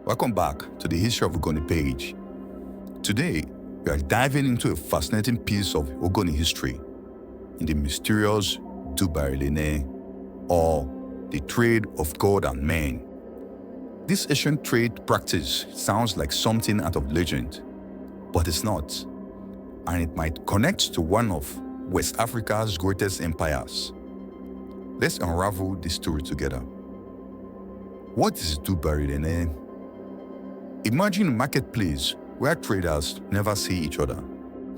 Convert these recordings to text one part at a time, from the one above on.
Welcome back to the History of Ogoni page. Today, we are diving into a fascinating piece of Ogoni history in the mysterious Bari Le Nee, or the trade of God and men. This ancient trade practice sounds like something out of legend, but it's not, and it might connect to one of West Africa's greatest empires. Let's unravel this story together. What is Bari Le Nee? Imagine a marketplace where traders never see each other.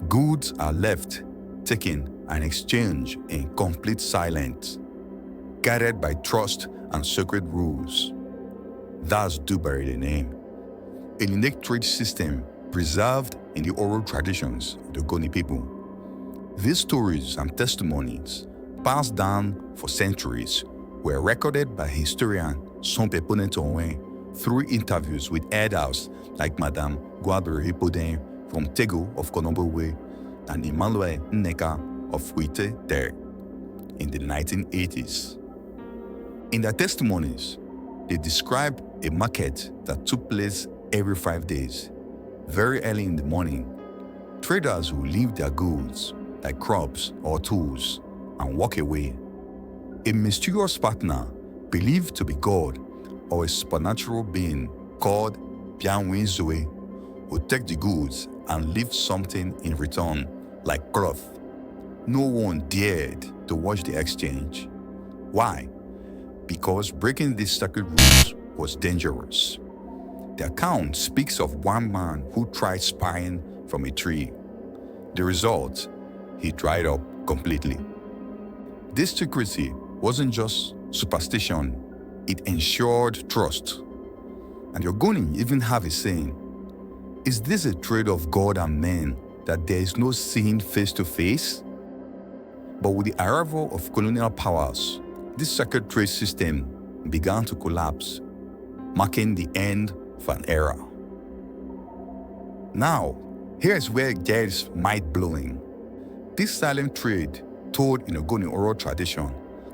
Goods are left, taken, and exchanged in complete silence, guided by trust and sacred rules. That's Bari Le Nee, a unique trade system preserved in the oral traditions of the Ogoni people. These stories and testimonies, passed down for centuries, were recorded by historian Sonpie Kpone-Tonwe through interviews with elders like Madame Bari from Tego of Konombowe and Emmanuel Nneka of Wite there in the 1980s. In their testimonies, they describe a market that took place every 5 days. Very early in the morning, traders will leave their goods, like crops or tools, and walk away. A mysterious partner, believed to be God or a supernatural being called Bianwinzoe, will take the goods and leave something in return, like cloth. No one dared to watch the exchange. Why? Because breaking these sacred rules was dangerous. The account speaks of one man who tried spying from a tree. The result, he dried up completely. This secrecy wasn't just superstition, it ensured trust. And the Ogoni even have a saying, "Is this a trade of God and men that there is no seeing face to face?" But with the arrival of colonial powers, this sacred trade system began to collapse, marking the end of an era. Now, here's where it gets mind-blowing. This silent trade, told in Ogoni oral tradition,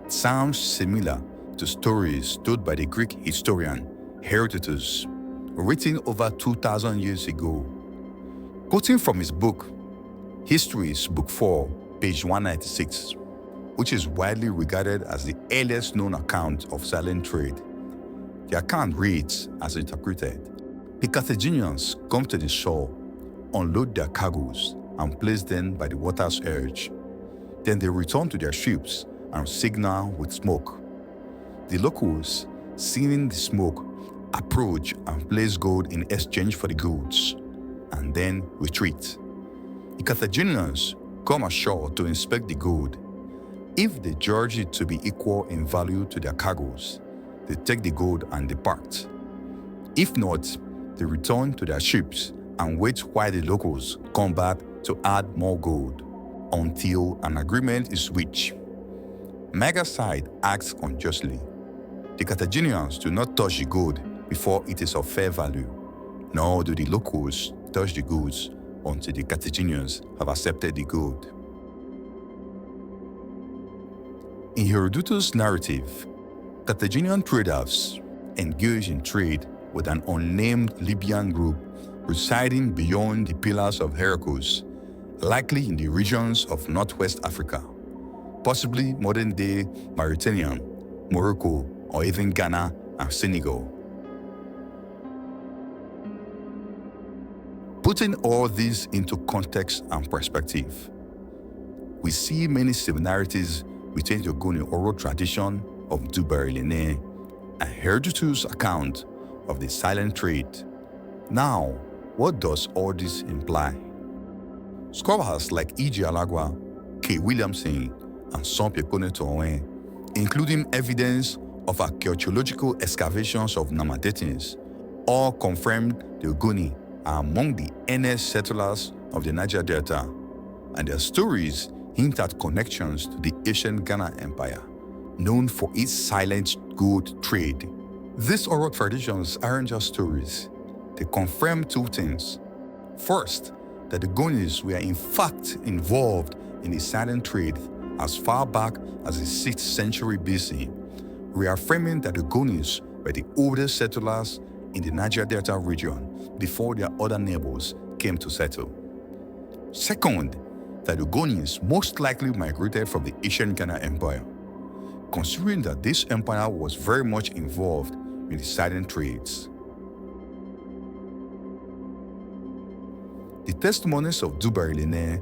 sounds similar to stories told by the Greek historian Herodotus, written over 2,000 years ago. Quoting from his book, Histories, Book 4, page 196, which is widely regarded as the earliest known account of silent trade. The account reads as interpreted: the Carthaginians come to the shore, unload their cargoes, and place them by the water's edge. Then they return to their ships and signal with smoke. The locals, seeing the smoke, approach and place gold in exchange for the goods, and then retreat. The Carthaginians come ashore to inspect the gold. If they judge it to be equal in value to their cargoes, they take the gold and depart. If not, they return to their ships and wait while the locals come back to add more gold, until an agreement is reached. Neither side acts unjustly. The Carthaginians do not touch the gold before it is of fair value, nor do the locals touch the goods until the Carthaginians have accepted the gold. In Herodotus' narrative, Carthaginian traders engaged in trade with an unnamed Libyan group residing beyond the Pillars of Heracles, likely in the regions of northwest Africa, possibly modern-day Mauritania, Morocco, or even Ghana and Senegal. Putting all this into context and perspective, we see many similarities between the Ogoni oral tradition of Bari Le Nee and Herodotus' account of the silent trade. Now, what does all this imply? Scholars like E.G. Alagwa, K. Williamson, and Sonpie Kpone-Tonwe, including evidence of archaeological excavations of Namadetins, all confirmed the Ogoni are among the earliest settlers of the Niger Delta, and their stories hint at connections to the ancient Ghana Empire, known for its silent gold trade. These oral traditions aren't just stories. They confirm two things. First, that the Ogonis were in fact involved in the silent trade as far back as the 6th century BC, reaffirming that the Ogonis were the oldest settlers in the Niger Delta region before their other neighbors came to settle. Second, that the Ogonis most likely migrated from the ancient Ghana Empire, considering that this empire was very much involved in the silent trades. The testimonies of Bari Le Nee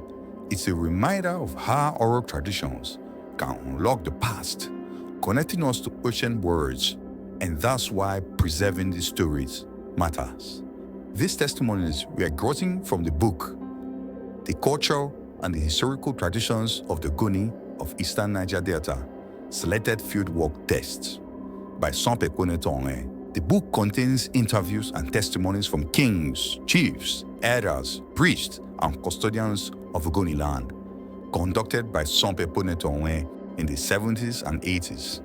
is a reminder of how oral traditions can unlock the past, connecting us to ancient words, and that's why preserving these stories matters. These testimonies were gotten from the book, The Culture and the Historical Traditions of the Ogoni of Eastern Niger Delta, Selected Fieldwork Texts by Sonpie Kpone-Tonwe. The book contains interviews and testimonies from kings, chiefs, elders, priests, and custodians of Ogoni land, conducted by Sonpie Kpone-Tonwe in the 70s and 80s.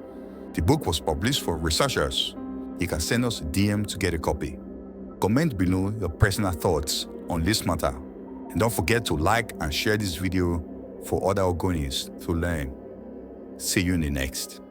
The book was published for researchers. You can send us a DM to get a copy. Comment below your personal thoughts on this matter. And don't forget to like and share this video for other Ogonis to learn. See you in the next.